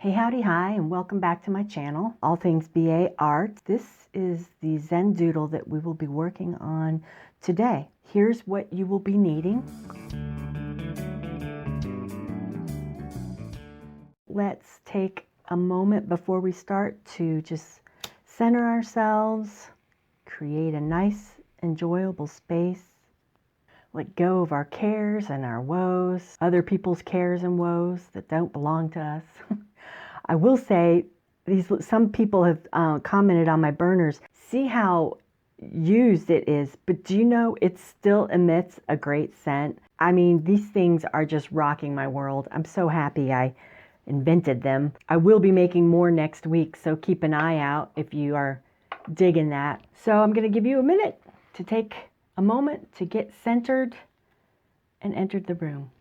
Hey howdy hi and welcome back to my channel, All Things BA Art. This is the Zen Doodle that we will be working on today. Here's what you will be needing. Let's take a moment before we start to just center ourselves, create a nice, enjoyable space. Let go of our cares and our woes, other people's cares and woes that don't belong to us. I will say, some people have commented on my burners. See how used it is, but do you know it still emits a great scent? I mean, these things are just rocking my world. I'm so happy I invented them. I will be making more next week, so keep an eye out if you are digging that. So I'm going to give you a minute to take a moment to get centered and enter the room.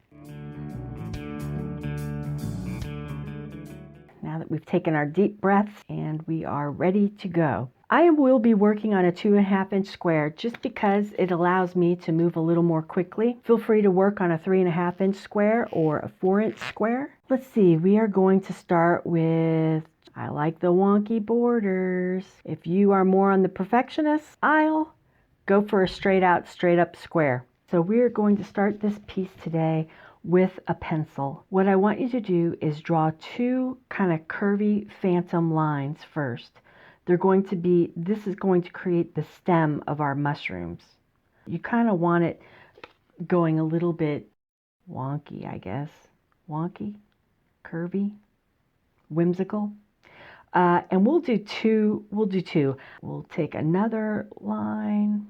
Now that we've taken our deep breaths and we are ready to go. I will be working on a 2.5 inch square just because it allows me to move a little more quickly. Feel free to work on a 3.5 inch square or a 4 inch square. Let's see, we are going to start with, I like the wonky borders. If you are more on the perfectionist aisle, go for a straight up square. So we're going to start this piece today with a pencil. What I want you to do is draw two kind of curvy phantom lines first. They're going to be, this is going to create the stem of our mushrooms. You kind of want it going a little bit wonky, I guess. Wonky, curvy, whimsical. And we'll do two. We'll take another line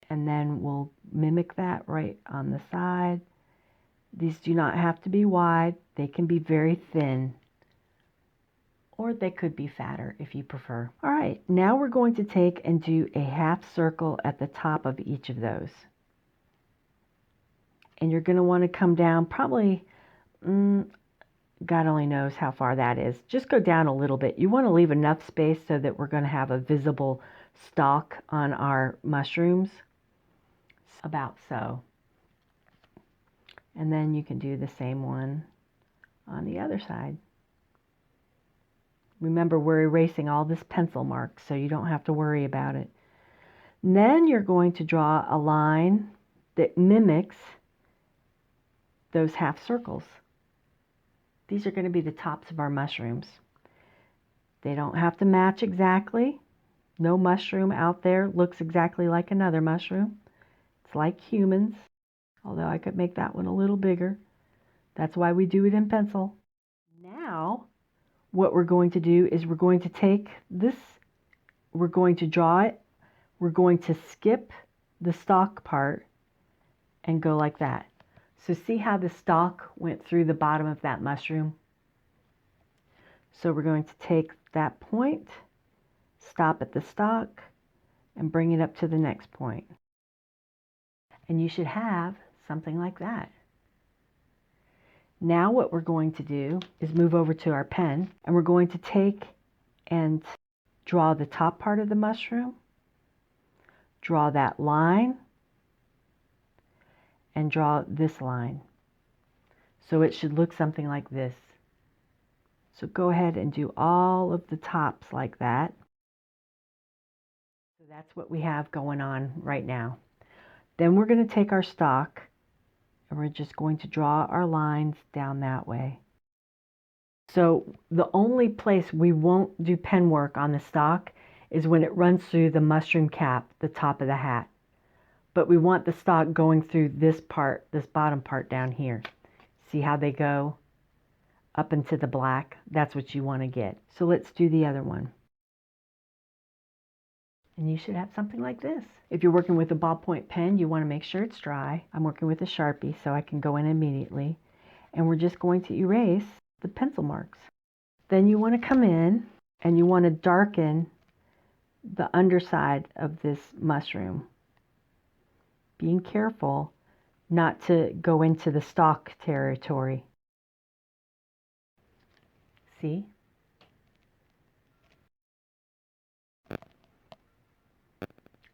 and then we'll mimic that right on the side. These do not have to be wide. They can be very thin, or they could be fatter if you prefer. All right, now we're going to take and do a half circle at the top of each of those. And you're going to want to come down probably, God only knows how far that is. Just go down a little bit. You want to leave enough space so that we're going to have a visible stalk on our mushrooms. About so. And then you can do the same one on the other side. Remember, we're erasing all this pencil mark, so you don't have to worry about it. And then you're going to draw a line that mimics those half circles. These are going to be the tops of our mushrooms. They don't have to match exactly. No mushroom out there looks exactly like another mushroom. It's like humans, although I could make that one a little bigger. That's why we do it in pencil. Now, what we're going to do is we're going to take this, we're going to draw it, we're going to skip the stalk part and go like that. So see how the stalk went through the bottom of that mushroom? So we're going to take that point, stop at the stalk, and bring it up to the next point. And you should have something like that. Now what we're going to do is move over to our pen, and we're going to take and draw the top part of the mushroom, draw that line, and draw this line. So it should look something like this. So go ahead and do all of the tops like that. So that's what we have going on right now. Then we're going to take our stalk and we're just going to draw our lines down that way. So the only place we won't do pen work on the stalk is when it runs through the mushroom cap, the top of the hat. But we want the stalk going through this part, this bottom part down here. See how they go up into the black? That's what you want to get. So let's do the other one. And you should have something like this. If you're working with a ballpoint pen, you want to make sure it's dry. I'm working with a Sharpie, so I can go in immediately. And we're just going to erase the pencil marks. Then you want to come in and you want to darken the underside of this mushroom. Being careful not to go into the stalk territory. See?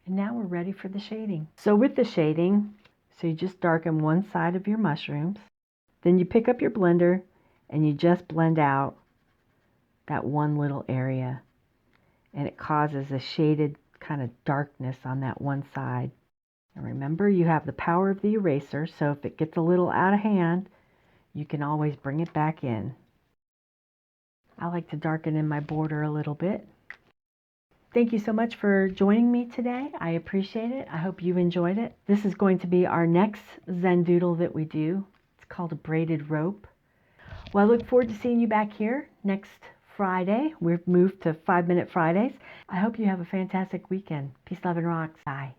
And now we're ready for the shading. So with the shading, so you just darken one side of your mushrooms. Then you pick up your blender and you just blend out that one little area, and it causes a shaded kind of darkness on that one side. And remember, you have the power of the eraser, so if it gets a little out of hand, you can always bring it back in. I like to darken in my border a little bit. Thank you so much for joining me today. I appreciate it. I hope you enjoyed it. This is going to be our next Zen Doodle that we do. It's called a braided rope. Well, I look forward to seeing you back here next Friday. We've moved to 5-Minute Fridays. I hope you have a fantastic weekend. Peace, love, and rocks. Bye.